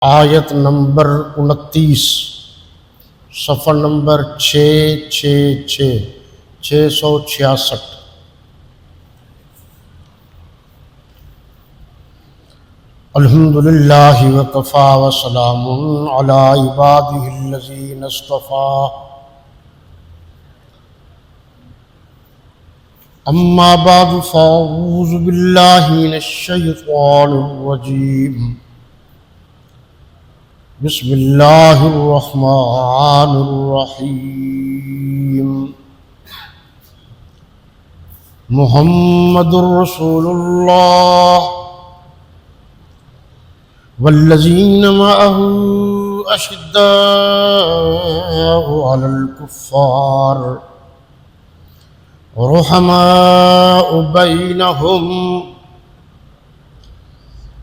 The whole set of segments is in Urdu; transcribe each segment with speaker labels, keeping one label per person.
Speaker 1: آیت نمبر 29، صفحہ نمبر 666 الحمدللہ وکفا وسلام علی عبادہ الذین اصطفیٰ اما بعد فاعوذ باللہ من الشیطان الرجیم بسم اللہ الرحمن الرحیم محمد رسول اللہ والذین معه اشداء علی الکفار رحماء بینہم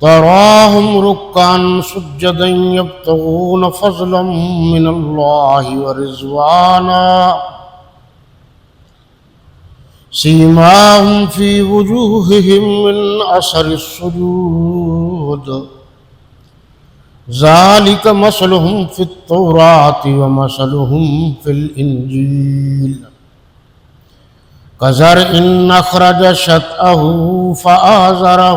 Speaker 1: تراہم رکعا سجدا یبتغون فضلا من اللہ ورضوانا سیماہم فی وجوہہم من اثر السجود ذالک مثلہم فی التوراۃ ومثلہم فی الانجیل کزرع اخرج شطأہ فآزرہ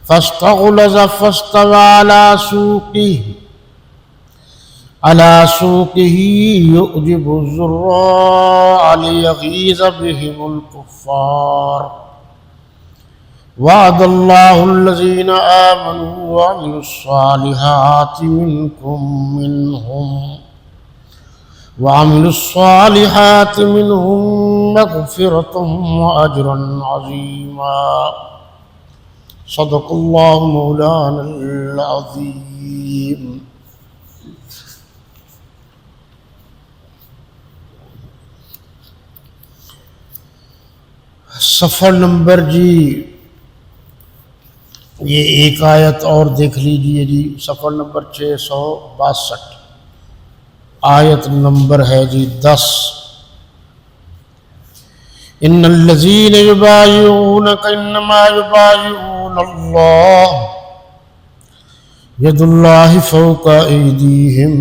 Speaker 1: فاستغلظ فاستوى على سوقه يعجب الزراع ليغيظ بهم الكفار وعد الله الذين آمنوا وعملوا الصالحات منهم مغفرة وأجرا عظيما صدق اللہ مولانا العظیم۔ صفحہ نمبر یہ ایک آیت اور دیکھ لیجئے صفحہ نمبر 662، آیت نمبر ہے 10۔ ان الذین یبایعونک انما یبایعون اللہ ید اللہ فوق ایدیہم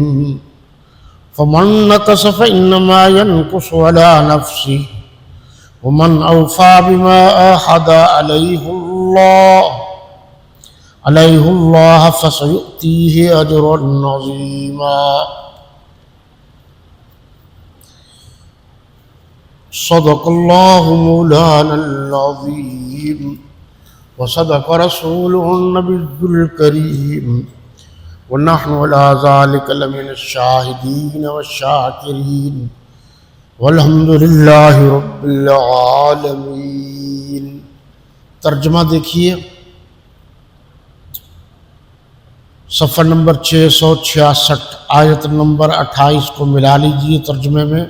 Speaker 1: فمن نکث فانما ینکث علی نفسہ ومن اوفی بما عاہد علیہ اللہ فسیؤتیہ اجرا عظیما۔ صدق اللہ مولانا العظیم وصدق رسولہ النبی الکریم ونحن علی ذلک لمن الشاہدین والشاکرین والحمد للہ رب العالمین۔ ترجمہ دیکھیے، صفحہ نمبر 666، آیت نمبر 28 کو ملا لیجیے ترجمے میں۔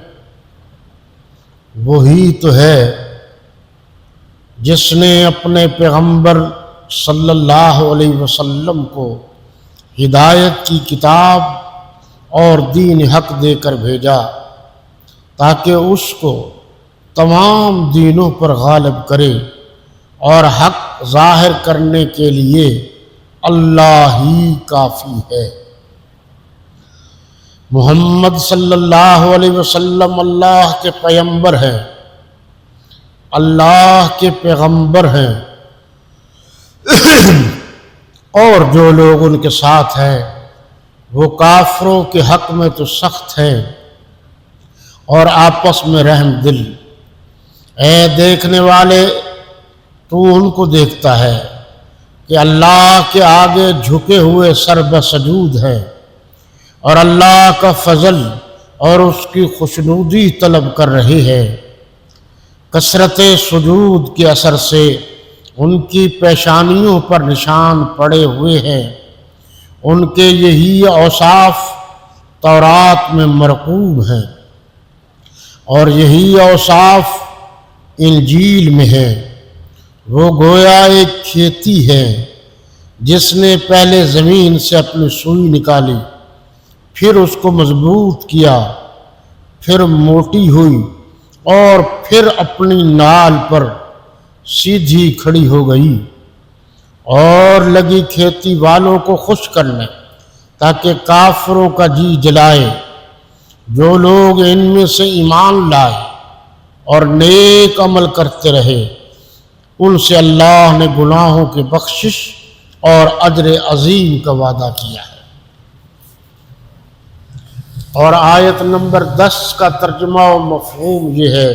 Speaker 1: وہی تو ہے جس نے اپنے پیغمبر صلی اللہ علیہ وسلم کو ہدایت کی کتاب اور دین حق دے کر بھیجا تاکہ اس کو تمام دینوں پر غالب کرے اور حق ظاہر کرنے کے لیے اللہ ہی کافی ہے۔ محمد صلی اللہ علیہ وسلم اللہ کے پیغمبر ہیں، اللہ کے پیغمبر ہیں، اور جو لوگ ان کے ساتھ ہیں وہ کافروں کے حق میں تو سخت ہیں اور آپس میں رحم دل۔ اے دیکھنے والے، تو ان کو دیکھتا ہے کہ اللہ کے آگے جھکے ہوئے سر بسجود ہیں اور اللہ کا فضل اور اس کی خوشنودی طلب کر رہے ہیں۔ کثرت سجود کے اثر سے ان کی پیشانیوں پر نشان پڑے ہوئے ہیں۔ ان کے یہی اوصاف تورات میں مرقوم ہیں اور یہی اوصاف انجیل میں ہیں۔ وہ گویا ایک کھیتی ہے جس نے پہلے زمین سے اپنی سوئی نکالی، پھر اس کو مضبوط کیا، پھر موٹی ہوئی اور پھر اپنی نال پر سیدھی کھڑی ہو گئی، اور لگی کھیتی والوں کو خوش کرنے تاکہ کافروں کا جی جلائے۔ جو لوگ ان میں سے ایمان لائے اور نیک عمل کرتے رہے ان سے اللہ نے گناہوں کی بخشش اور اجر عظیم کا وعدہ کیا ہے۔ اور آیت نمبر 10 کا ترجمہ و مفہوم یہ ہے،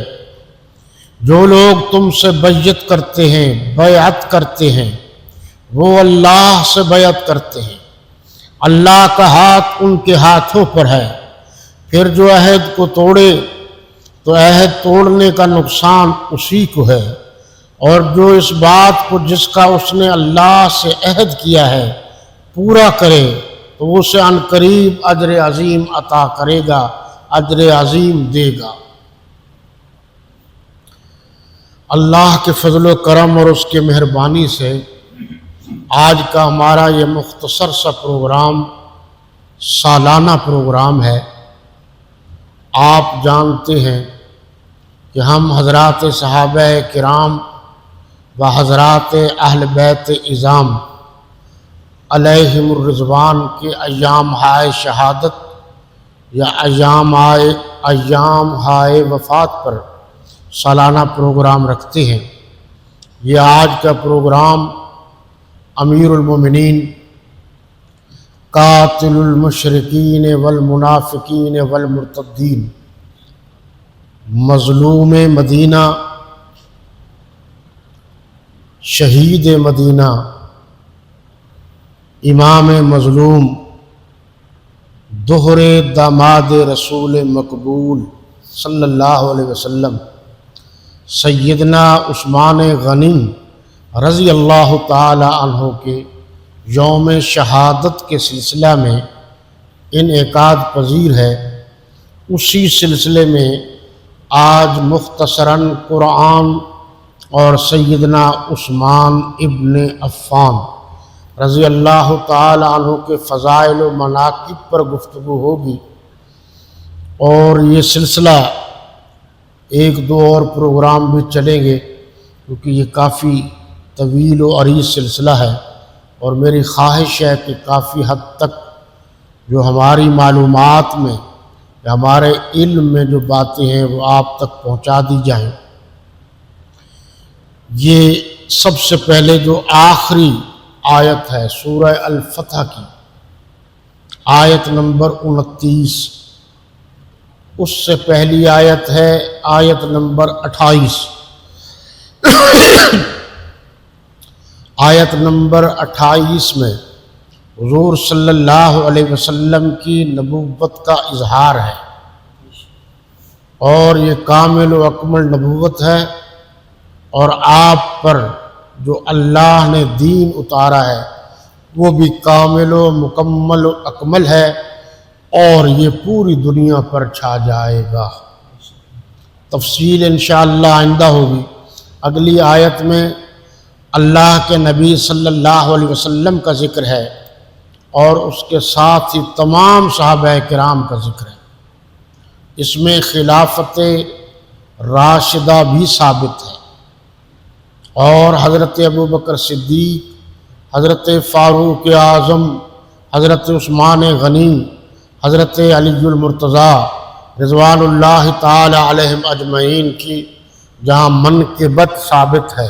Speaker 1: جو لوگ تم سے بیعت کرتے ہیں، بیعت کرتے ہیں، وہ اللہ سے بیعت کرتے ہیں، اللہ کا ہاتھ ان کے ہاتھوں پر ہے، پھر جو عہد کو توڑے تو عہد توڑنے کا نقصان اسی کو ہے، اور جو اس بات کو جس کا اس نے اللہ سے عہد کیا ہے پورا کرے تو اسے عن قریب اجر عظیم عطا کرے گا، اجر عظیم دے گا۔ اللہ کے فضل و کرم اور اس کے مہربانی سے آج کا ہمارا یہ مختصر سا پروگرام سالانہ پروگرام ہے۔ آپ جانتے ہیں کہ ہم حضرات صحابہ کرام و حضرات اہل بیت اعظام علیہم الرضوان کے ایام ہائے شہادت یا ایام ہائے وفات پر سالانہ پروگرام رکھتے ہیں۔ یہ آج کا پروگرام امیر المومنین قاتل المشرکین والمنافقین والمرتدین، مظلوم مدینہ، شہید مدینہ، امام مظلوم، دوہرے داماد رسول مقبول صلی اللہ علیہ وسلم سیدنا عثمان غنی رضی اللہ تعالی عنہ کے یوم شہادت کے سلسلہ میں انعقاد پذیر ہے۔ اسی سلسلے میں آج مختصراً قرآن اور سیدنا عثمان ابن عفان رضی اللہ تعالی عنہ کے فضائل و مناقب پر گفتگو ہوگی، اور یہ سلسلہ ایک دو اور پروگرام بھی چلیں گے کیونکہ یہ کافی طویل و عریض سلسلہ ہے، اور میری خواہش ہے کہ کافی حد تک جو ہماری معلومات میں یا ہمارے علم میں جو باتیں ہیں وہ آپ تک پہنچا دی جائیں۔ یہ سب سے پہلے جو آخری آیت ہے سورہ الفتح کی، آیت نمبر 29، اس سے پہلی آیت ہے آیت نمبر 28۔ آیت نمبر 28 میں حضور صلی اللہ علیہ وسلم کی نبوت کا اظہار ہے، اور یہ کامل و اکمل نبوت ہے، اور آپ پر جو اللہ نے دین اتارا ہے وہ بھی کامل و مکمل و اکمل ہے، اور یہ پوری دنیا پر چھا جائے گا۔ تفصیل انشاءاللہ آئندہ ہوگی۔ اگلی آیت میں اللہ کے نبی صلی اللہ علیہ وسلم کا ذکر ہے، اور اس کے ساتھ ہی تمام صحابہ کرام کا ذکر ہے۔ اس میں خلافت راشدہ بھی ثابت ہے، اور حضرت ابوبکر صدیق، حضرت فاروق اعظم، حضرت عثمان غنی، حضرت علی المرتضیٰ رضوان اللہ تعالی علیہم اجمعین کی جہاں منقبت ثابت ہے،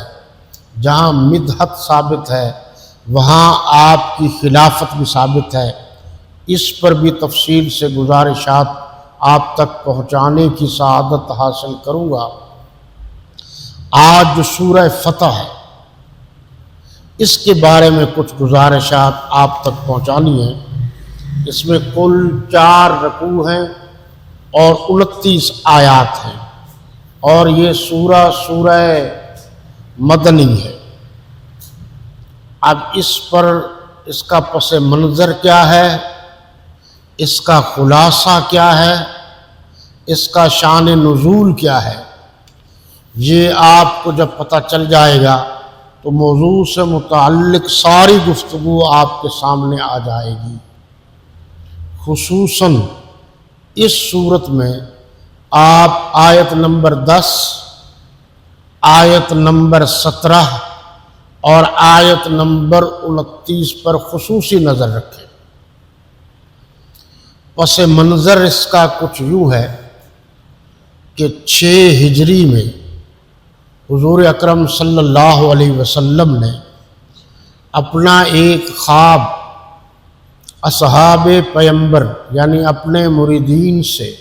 Speaker 1: جہاں مدحت ثابت ہے، وہاں آپ کی خلافت بھی ثابت ہے۔ اس پر بھی تفصیل سے گزارشات آپ تک پہنچانے کی سعادت حاصل کروں گا۔ آج جو سورہ فتح ہے اس کے بارے میں کچھ گزارشات آپ تک پہنچانی ہیں۔ اس میں کل 4 رکوع ہیں اور 29 آیات ہیں، اور یہ سورہ مدنی ہے۔ اب اس پر اس کا پس منظر کیا ہے، اس کا خلاصہ کیا ہے، اس کا شان نزول کیا ہے، یہ آپ کو جب پتہ چل جائے گا تو موضوع سے متعلق ساری گفتگو آپ کے سامنے آ جائے گی۔ خصوصاً اس صورت میں آپ آیت نمبر 10، آیت نمبر 17 اور آیت نمبر 29 پر خصوصی نظر رکھیں۔ پس منظر اس کا کچھ یوں ہے کہ 6 ہجری میں حضور اکرم صلی اللہ علیہ وسلم نے اپنا ایک خواب اصحاب پیمبر یعنی اپنے مریدین سے،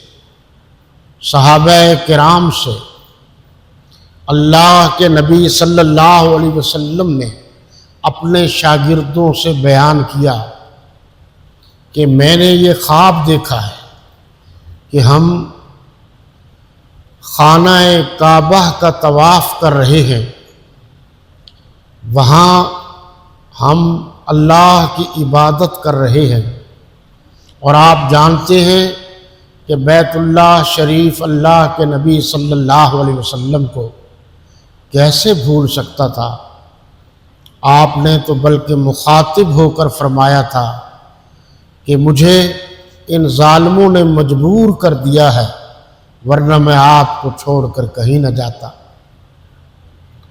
Speaker 1: صحابہ کرام سے، اللہ کے نبی صلی اللہ علیہ وسلم نے اپنے شاگردوں سے بیان کیا کہ میں نے یہ خواب دیکھا ہے کہ ہم خانہ کعبہ کا طواف کر رہے ہیں، وہاں ہم اللہ کی عبادت کر رہے ہیں، اور آپ جانتے ہیں کہ بیت اللہ شریف اللہ کے نبی صلی اللہ علیہ وسلم کو کیسے بھول سکتا تھا۔ آپ نے تو بلکہ مخاطب ہو کر فرمایا تھا کہ مجھے ان ظالموں نے مجبور کر دیا ہے، ورنہ میں آپ کو چھوڑ کر کہیں نہ جاتا۔